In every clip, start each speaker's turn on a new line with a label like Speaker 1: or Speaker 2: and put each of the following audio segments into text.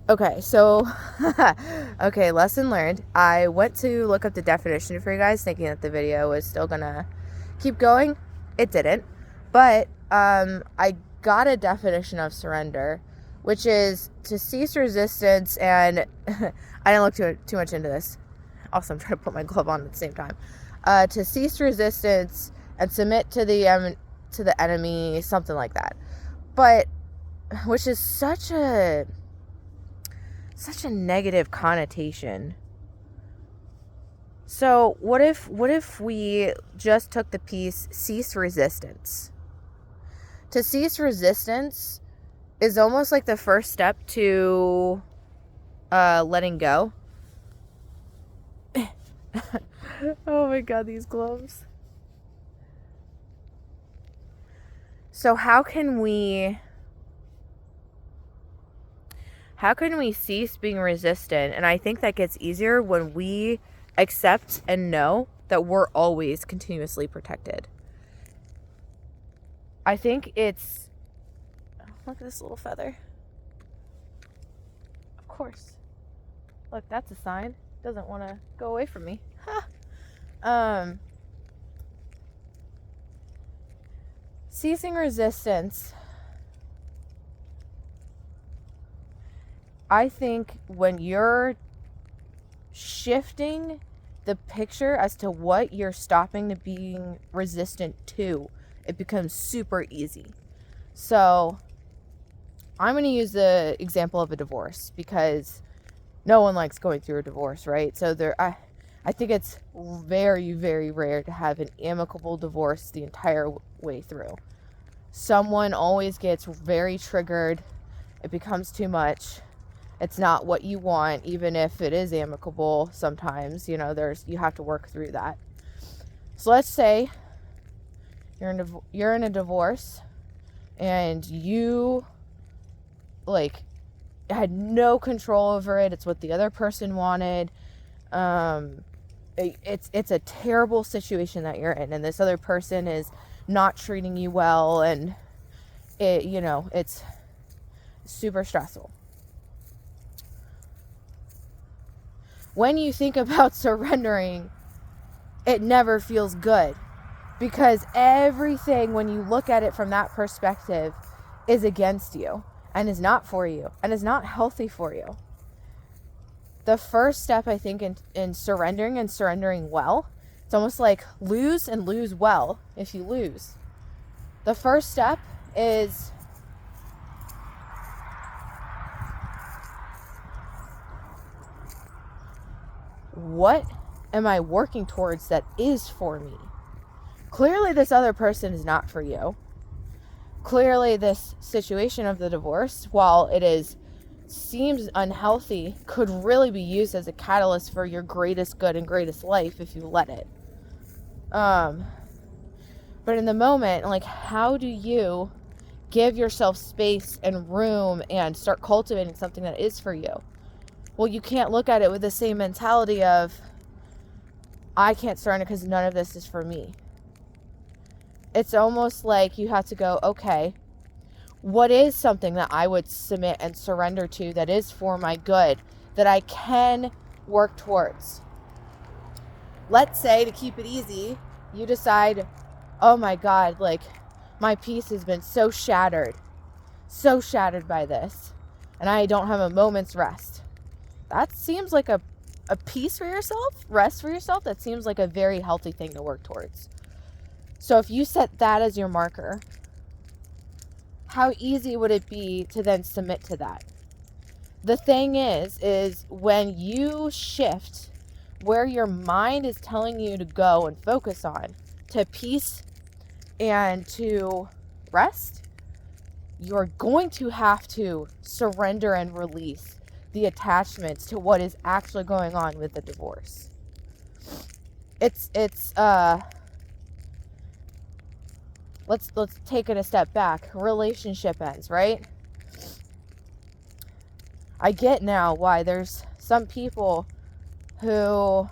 Speaker 1: Okay, so, okay, lesson learned. I went to look up the definition for you guys, thinking that the video was still gonna keep going. It didn't. But I got a definition of surrender, which is to cease resistance, and I didn't look too much into this. Also, I'm trying to put my glove on at the same time. To cease resistance and submit to the enemy, something like that. But, which is such a negative connotation. So what if we just took the piece cease resistance? To cease resistance is almost like the first step to letting go. Oh my god, these gloves. So how can we cease being resistant? And I think that gets easier when we accept and know that we're always continuously protected. I think it's... Look at this little feather. Of course. Look, that's a sign. Doesn't want to go away from me. Ceasing resistance. I think when you're shifting the picture as to what you're stopping to being resistant to, it becomes super easy. So I'm going to use the example of a divorce because no one likes going through a divorce, right? So I think it's very, very rare to have an amicable divorce the entire way through. Someone always gets very triggered. It becomes too much. It's not what you want, even if it is amicable. Sometimes, you have to work through that. So let's say you're in a divorce and you had no control over it. It's what the other person wanted. It's a terrible situation that you're in, and this other person is not treating you well, and it's super stressful. When you think about surrendering, it never feels good because everything, when you look at it from that perspective, is against you and is not for you and is not healthy for you. The first step, I think, in surrendering and surrendering well, it's almost like lose and lose well if you lose. The first step is what am I working towards that is for me? Clearly, this other person is not for you. Clearly, this situation of the divorce, while it seems unhealthy, could really be used as a catalyst for your greatest good and greatest life if you let it. But in the moment, how do you give yourself space and room and start cultivating something that is for you? Well, you can't look at it with the same mentality of, I can't surrender because none of this is for me. It's almost like you have to go, okay, what is something that I would submit and surrender to that is for my good, that I can work towards? Let's say, to keep it easy, you decide, oh my God, my peace has been so shattered by this, and I don't have a moment's rest. That seems like a peace for yourself, rest for yourself. That seems like a very healthy thing to work towards. So if you set that as your marker, how easy would it be to then submit to that? The thing is when you shift where your mind is telling you to go and focus on to peace and to rest, you're going to have to surrender and release the attachments to what is actually going on with the divorce. Let's take it a step back. Relationship ends, right? I get now why there's some people who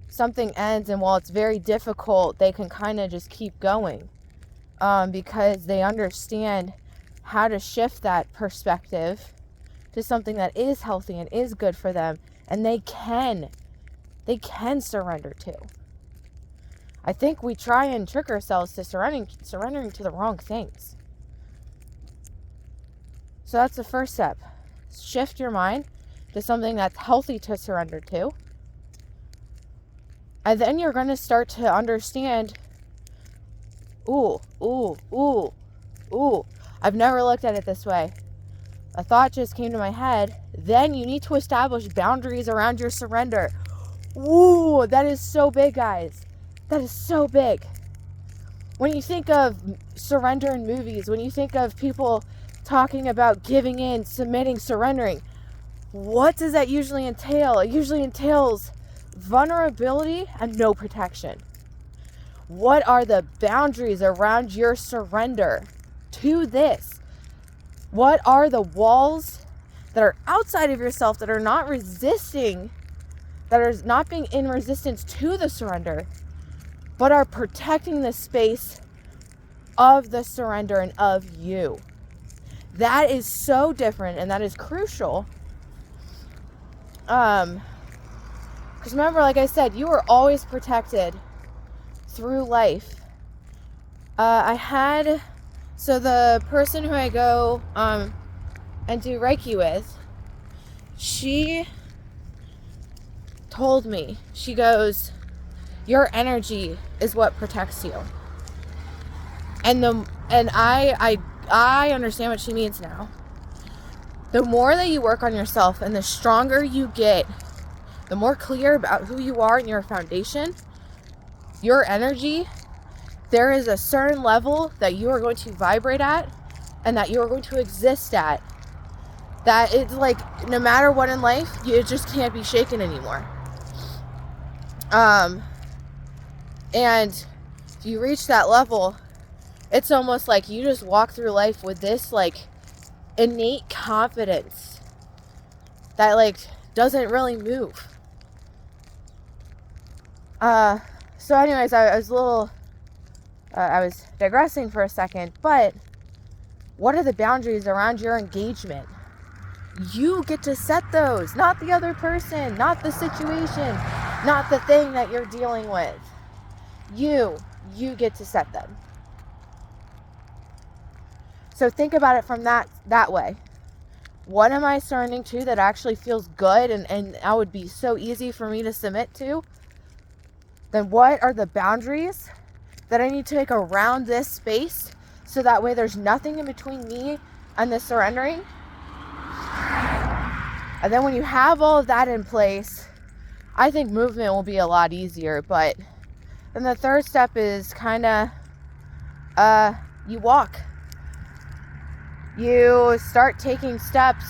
Speaker 1: something ends, and while it's very difficult, they can kind of just keep going because they understand how to shift that perspective to something that is healthy and is good for them, and they can surrender to. I think we try and trick ourselves to surrendering to the wrong things. So that's the first step. Shift your mind to something that's healthy to surrender to. And then you're going to start to understand, ooh, I've never looked at it this way. A thought just came to my head. Then you need to establish boundaries around your surrender. Ooh, that is so big, guys. That is so big. When you think of surrender in movies, when you think of people talking about giving in, submitting, surrendering, what does that usually entail? It usually entails vulnerability and no protection. What are the boundaries around your surrender to this? What are the walls that are outside of yourself that are not resisting, that are not being in resistance to the surrender, but are protecting the space of the surrender and of you? That is so different, and that is crucial. Because remember, like I said, you are always protected through life. So the person who I go and do Reiki with, she told me, she goes, your energy is what protects you. And I understand what she means now. The more that you work on yourself and the stronger you get, the more clear about who you are and your foundation, your energy, there is a certain level that you are going to vibrate at and that you are going to exist at. That it's like, no matter what in life, it just can't be shaken anymore. And if you reach that level, it's almost like you just walk through life with this like innate confidence that like doesn't really move. So anyways, I was digressing for a second, but what are the boundaries around your engagement? You get to set those, not the other person, not the situation, not the thing that you're dealing with. You get to set them. So think about it from that way. What am I surrendering to that actually feels good and that would be so easy for me to submit to? Then what are the boundaries that I need to make around this space so that way there's nothing in between me and the surrendering? And then when you have all of that in place, I think movement will be a lot easier. But then the third step is kind of, you walk. You start taking steps,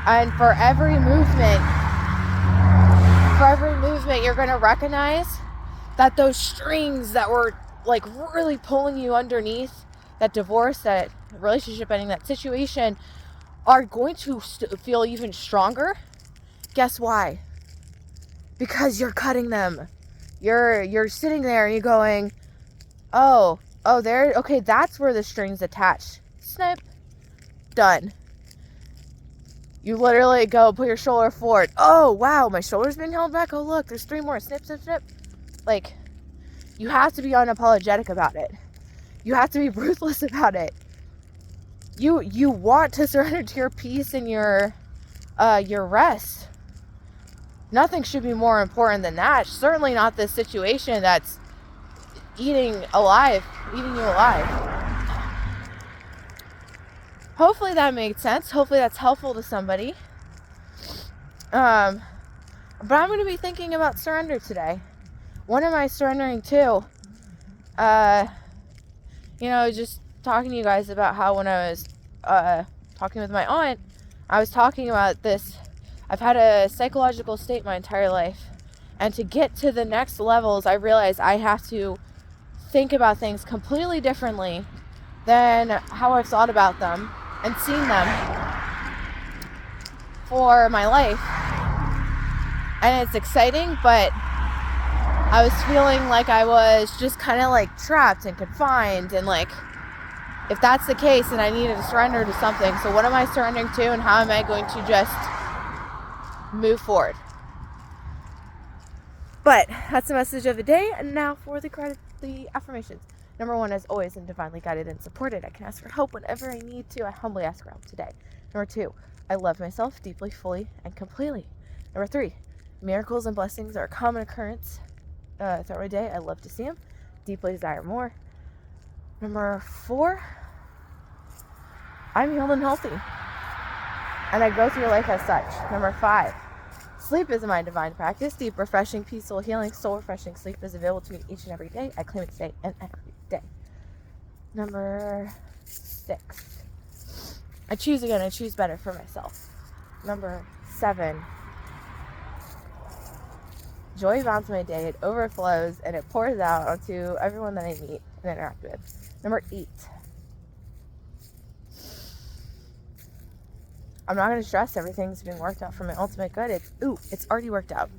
Speaker 1: and for every movement, you're going to recognize that those strings that were like really pulling you underneath, that divorce, that relationship ending, that situation, are going to feel even stronger. Guess why? Because you're cutting them. You're sitting there and you're going, oh, there, okay, that's where the string's attached. Snip. Done. You literally go put your shoulder forward. Oh, wow, my shoulder's been held back. Oh, look, there's 3 more. Snip, snip, snip. Like, you have to be unapologetic about it. You have to be ruthless about it. You want to surrender to your peace and your rest. Nothing should be more important than that. Certainly not this situation that's eating you alive. Hopefully that made sense. Hopefully that's helpful to somebody. But I'm going to be thinking about surrender today. What am I surrendering to? Just talking to you guys about how when I was talking with my aunt, I was talking about this. I've had a psychological state my entire life. And to get to the next levels, I realized I have to think about things completely differently than how I've thought about them and seen them for my life. And it's exciting, but I was feeling like I was just kind of like trapped and confined and like if that's the case, then I needed to surrender to something. So what am I surrendering to, and how am I going to just move forward? But that's the message of the day. And now for the affirmations. Number 1, as always, I'm divinely guided and supported. I can ask for help whenever I need to. I humbly ask for help today. Number 2, I love myself deeply, fully, and completely. Number 3, miracles and blessings are a common occurrence throughout my day. I love to see them. Deeply desire more. Number 4, I'm healed and healthy, and I go through life as such. Number 5, sleep is my divine practice. Deep, refreshing, peaceful, healing, soul-refreshing sleep is available to me each and every day. I claim it today and every day. Number 6, I choose again. I choose better for myself. Number 7, joy abounds in my day. It overflows and it pours out onto everyone that I meet and interact with. Number 8, I'm not going to stress. Everything's being worked out for my ultimate good. It's already worked out.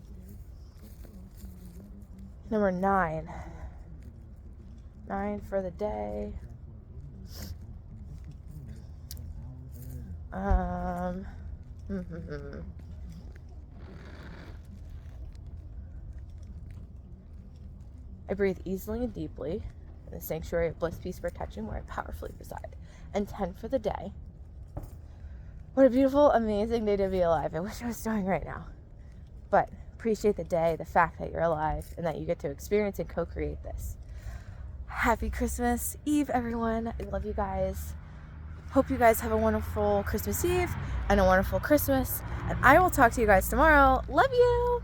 Speaker 1: Number 9 for the day. I breathe easily and deeply in the sanctuary of bliss, peace, protection where I powerfully reside. And 10 for the day. What a beautiful, amazing day to be alive. I wish I was doing right now. But appreciate the day, the fact that you're alive, and that you get to experience and co-create this. Happy Christmas Eve, everyone. I love you guys. Hope you guys have a wonderful Christmas Eve and a wonderful Christmas. And I will talk to you guys tomorrow. Love you.